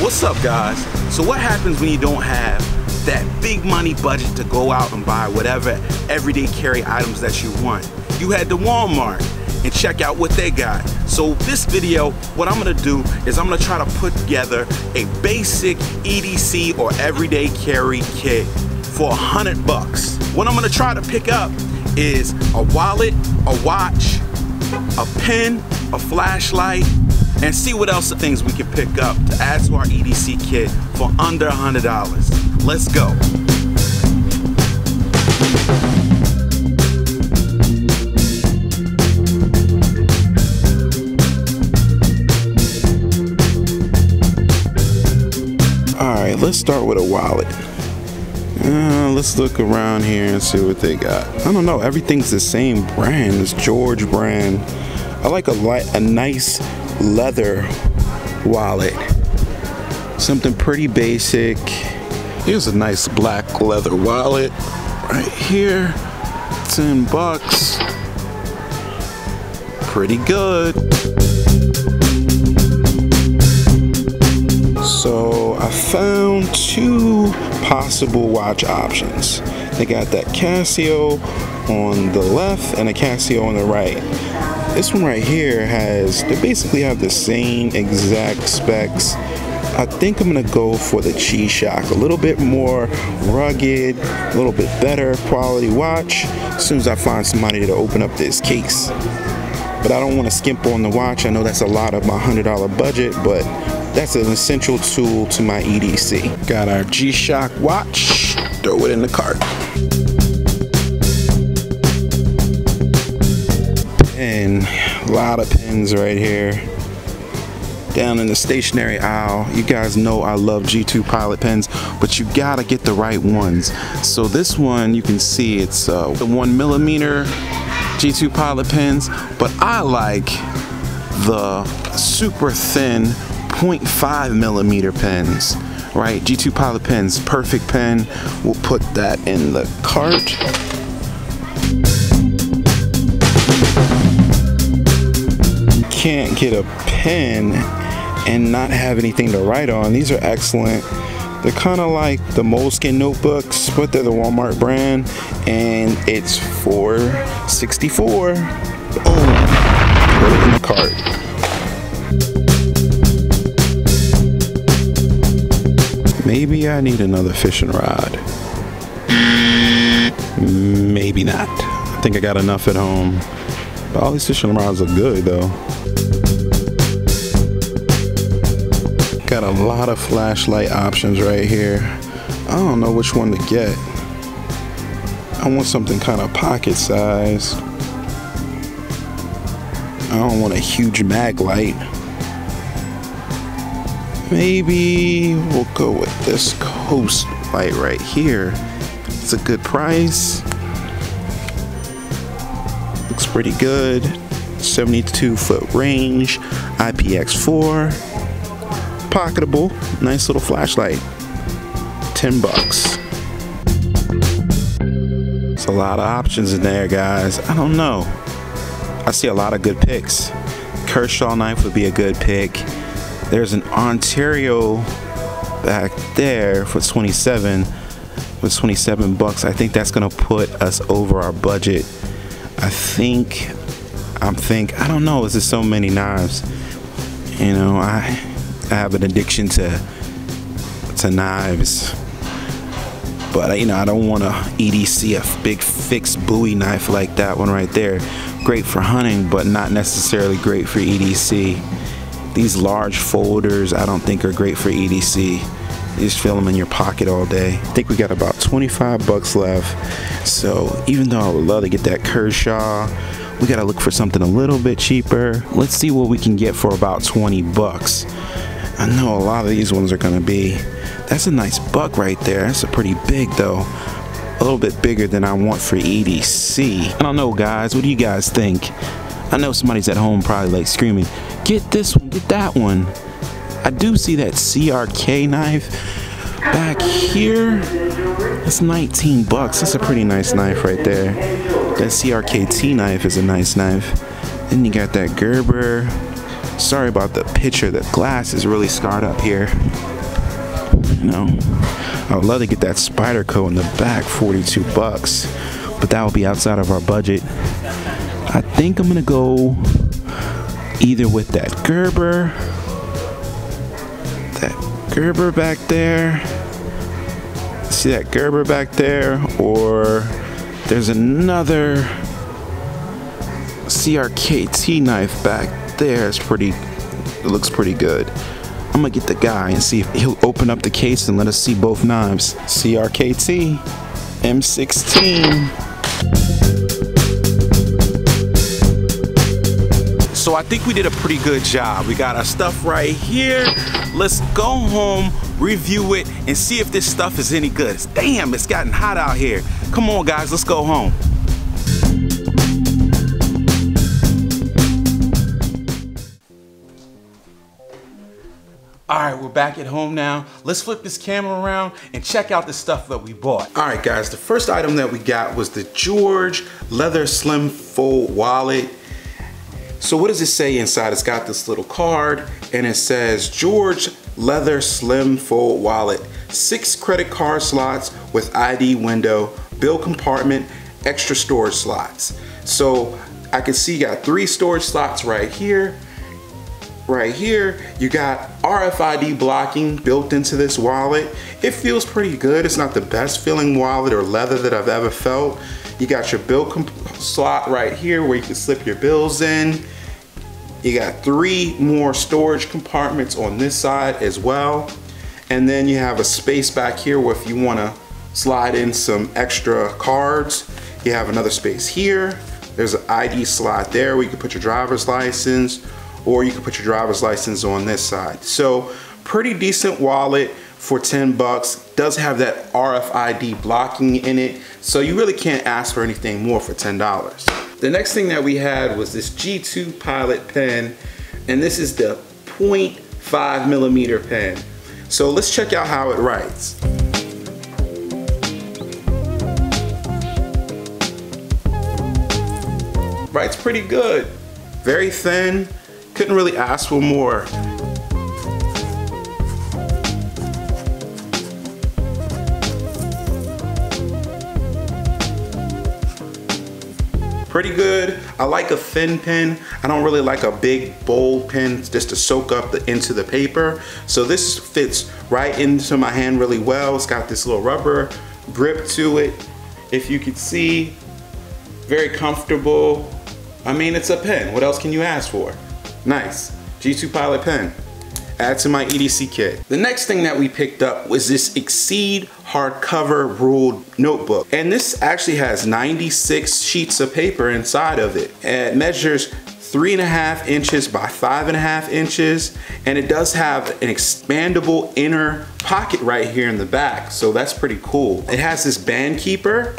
What's up, guys? So what happens when you don't have that big money budget to go out and buy whatever everyday carry items that you want? You head to Walmart and check out what they got. So this video, what I'm gonna do is I'm gonna try to put together a basic EDC or everyday carry kit for $100. What I'm gonna try to pick up is a wallet, a watch, a pen, a flashlight, and see what else things we can pick up to add to our EDC kit for under $100. Let's go. Alright, let's start with a wallet. Let's look around here and see what they got. I don't know, everything's the same brand. It's George brand. I like a nice leather wallet, something pretty basic. Here's a nice black leather wallet right here, $10, pretty good. So I found two possible watch options. They got that Casio on the left and a Casio on the right. This one right here they basically have the same exact specs. I think I'm gonna go for the G-Shock, a little bit more rugged, a little bit better quality watch, as soon as I find somebody to open up this case. But I don't wanna skimp on the watch. I know that's a lot of my $100 budget, but that's an essential tool to my EDC. Got our G-Shock watch, throw it in the cart. And a lot of pens right here. Down in the stationery aisle, you guys know I love G2 Pilot pens, but you gotta get the right ones. So this one, you can see it's the 1mm G2 Pilot pens, but I like the super thin 0.5mm pens, right? G2 Pilot pens, perfect pen. We'll put that in the cart. Can't get a pen and not have anything to write on. These are excellent. They're kind of like the Moleskine notebooks, but they're the Walmart brand, and it's $4.64. Boom. Put it in the cart. Maybe I need another fishing rod. Maybe not. I think I got enough at home. But all these fishing rods are good though. Got a lot of flashlight options right here. I don't know which one to get. I want something kind of pocket size. I don't want a huge mag light. Maybe we'll go with this Coast light right here. It's a good price. Looks pretty good. 72-foot range, IPX4, pocketable, nice little flashlight. $10. It's a lot of options in there, guys. I don't know. I see a lot of good picks. Kershaw knife would be a good pick. There's an Ontario back there for 27. With $27, I think that's gonna put us over our budget. I don't know, it's just so many knives. You know, I have an addiction to knives. But you know, I don't want to EDC a big fixed Bowie knife like that one right there. Great for hunting, but not necessarily great for EDC. These large folders I don't think are great for EDC. You just feel them in your pocket all day. I think we got about $25 left. So even though I would love to get that Kershaw, we gotta look for something a little bit cheaper. Let's see what we can get for about $20. I know a lot of these ones are gonna be, that's a nice buck right there. That's a pretty big though. A little bit bigger than I want for EDC. I don't know, guys, what do you guys think? I know somebody's at home probably like screaming, get this one, get that one. I do see that CRK knife back here. That's $19. That's a pretty nice knife right there. That CRKT knife is a nice knife. Then you got that Gerber Sorry about the picture, the glass is really scarred up here. You know, I would love to get that Spyderco in the back, 42 bucks, but that will be outside of our budget. I think I'm gonna go either with that Gerber back there. See that Gerber back there, or there's another CRKT knife back there. It looks pretty good. I'm gonna get the guy and see if he'll open up the case and let us see both knives. CRKT M16. So I think we did a pretty good job. We got our stuff right here. Let's go home, review it, and see if this stuff is any good. Damn, it's gotten hot out here. Come on, guys, let's go home. All right, we're back at home now. Let's flip this camera around and check out the stuff that we bought. All right, guys, the first item that we got was the George Leather Slim Fold Wallet. So what does it say inside? It's got this little card and it says George Leather Slim Fold Wallet, 6 credit card slots with ID window, bill compartment, extra storage slots. So I can see you got 3 storage slots right here. Right here, you got RFID blocking built into this wallet. It feels pretty good. It's not the best feeling wallet or leather that I've ever felt. You got your bill slot right here where you can slip your bills in. You got 3 more storage compartments on this side as well. And then you have a space back here where if you wanna slide in some extra cards, you have another space here. There's an ID slot there where you can put your driver's license, or you can put your driver's license on this side. So pretty decent wallet for 10 bucks. Does have that RFID blocking in it, so you really can't ask for anything more for $10. The next thing that we had was this G2 Pilot pen, and this is the 0.5mm pen. So let's check out how it writes. Writes pretty good. Very thin. Couldn't really ask for more. Pretty good. I like a thin pen. I don't really like a big bold pen just to soak up into the paper. So this fits right into my hand really well. It's got this little rubber grip to it. If you could see, very comfortable. I mean, it's a pen. What else can you ask for? Nice. G2 Pilot pen. Add to my EDC kit. The next thing that we picked up was this Exceed hardcover ruled notebook. And this actually has 96 sheets of paper inside of it. And it measures 3.5 inches by 5.5 inches. And it does have an expandable inner pocket right here in the back. So that's pretty cool. It has this band keeper.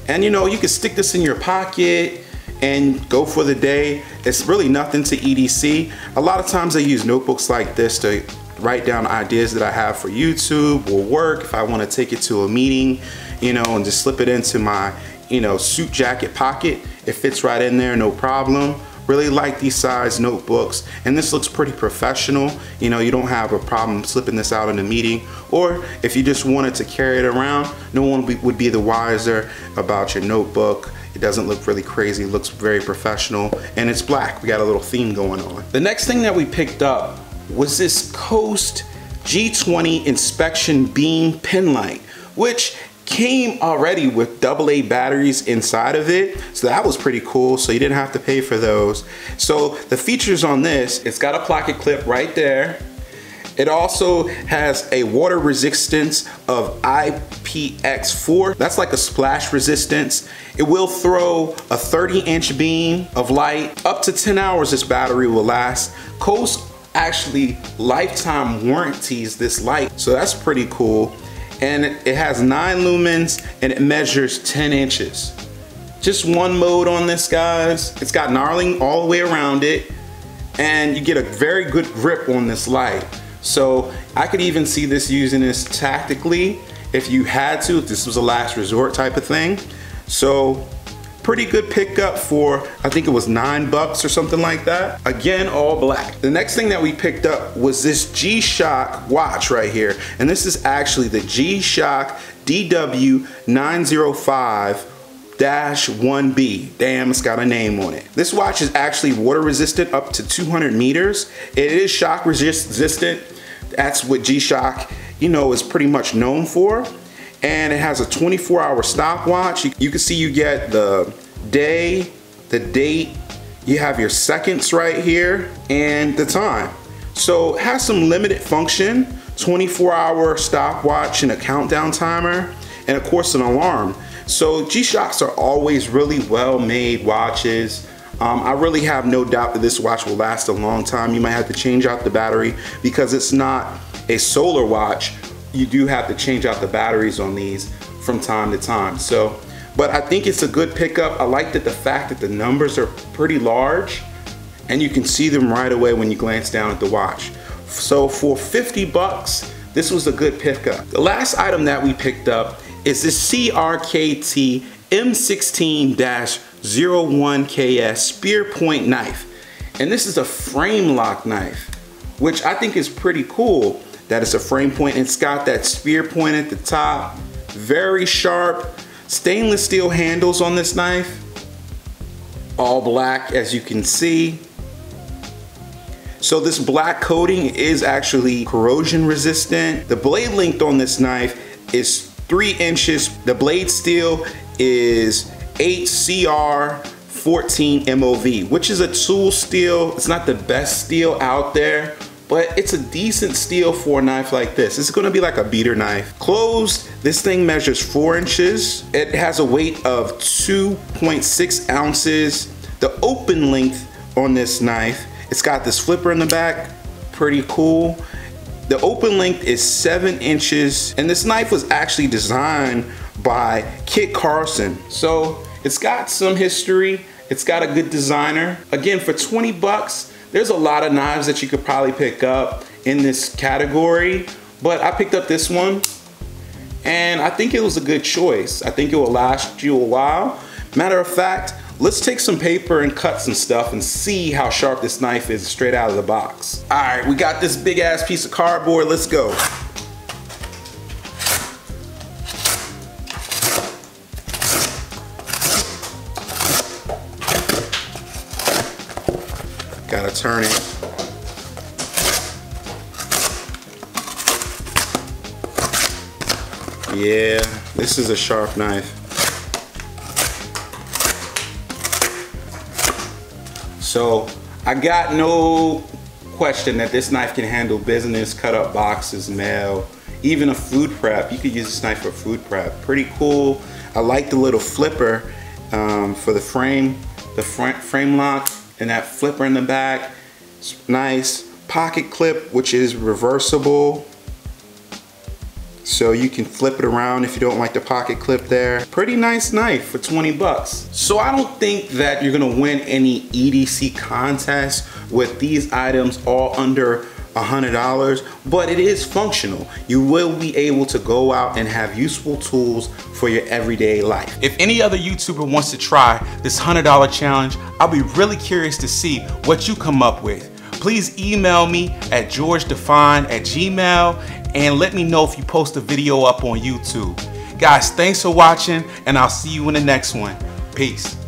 And you know, you can stick this in your pocket and go for the day. It's really nothing to EDC. A lot of times I use notebooks like this to write down ideas that I have for YouTube or work. If I want to take it to a meeting, you know, and just slip it into my, you know, suit jacket pocket. It fits right in there, no problem. Really like these size notebooks, and this looks pretty professional. You know, you don't have a problem slipping this out in a meeting, or if you just wanted to carry it around, no one would be the wiser about your notebook. It doesn't look really crazy, it looks very professional, and it's black. We got a little theme going on. The next thing that we picked up was this Coast G20 Inspection Beam Pen Light, which came already with AA batteries inside of it, so that was pretty cool, so you didn't have to pay for those. So the features on this, it's got a pocket clip right there. It also has a water resistance of IPX4. That's like a splash resistance. It will throw a 30-inch beam of light. Up to 10 hours this battery will last. Coast actually lifetime warranties this light, so that's pretty cool. And it has 9 lumens and it measures 10 inches. Just one mode on this, guys. It's got knurling all the way around it, and you get a very good grip on this light. So I could even see this using this tactically if you had to, if this was a last resort type of thing. So Pretty good pickup for, I think it was $9 or something like that. Again, all black. The next thing that we picked up was this G-Shock watch right here. And this is actually the G-Shock DW905-1B. Damn, it's got a name on it. This watch is actually water resistant up to 200 meters. It is shock resistant. That's what G-Shock, you know, is pretty much known for. And it has a 24-hour stopwatch. You can see you get the day, the date, you have your seconds right here, and the time. So it has some limited function, 24-hour stopwatch and a countdown timer, and of course an alarm. So G-Shocks are always really well-made watches. I really have no doubt that this watch will last a long time. You might have to change out the battery because it's not a solar watch. You do have to change out the batteries on these from time to time. So, but I think it's a good pickup. I like that the fact that the numbers are pretty large and you can see them right away when you glance down at the watch. So for 50 bucks, this was a good pickup. The last item that we picked up is this CRKT M16-01KS spear point knife. And this is a frame lock knife, which I think is pretty cool. That it's a frame point. It's got that spear point at the top. Very sharp. Stainless steel handles on this knife. All black, as you can see. So this black coating is actually corrosion resistant. The blade length on this knife is 3 inches. The blade steel is 8CR14 MOV, which is a tool steel. It's not the best steel out there, but it's a decent steel for a knife like this. It's gonna be like a beater knife. Closed, this thing measures 4 inches. It has a weight of 2.6 ounces. The open length on this knife, it's got this flipper in the back, pretty cool. The open length is 7 inches, and this knife was actually designed by Kit Carson. So it's got some history. It's got a good designer. Again, for 20 bucks, there's a lot of knives that you could probably pick up in this category, but I picked up this one and I think it was a good choice. I think it will last you a while. Matter of fact, let's take some paper and cut some stuff and see how sharp this knife is straight out of the box. All right, we got this big ass piece of cardboard. Let's go. Gotta turn it. Yeah, this is a sharp knife. So I got no question that this knife can handle business, cut up boxes, mail, even a food prep. You could use this knife for food prep. Pretty cool. I like the little flipper for the frame lock, and that flipper in the back. It's nice. Pocket clip, which is reversible, so you can flip it around if you don't like the pocket clip there. Pretty nice knife for 20 bucks. So I don't think that you're gonna win any EDC contest with these items all under $100, but it is functional. You will be able to go out and have useful tools for your everyday life. If any other YouTuber wants to try this $100 challenge, I'll be really curious to see what you come up with. Please email me at georgedefine@gmail and let me know if you post a video up on YouTube. Guys, thanks for watching, and I'll see you in the next one. Peace.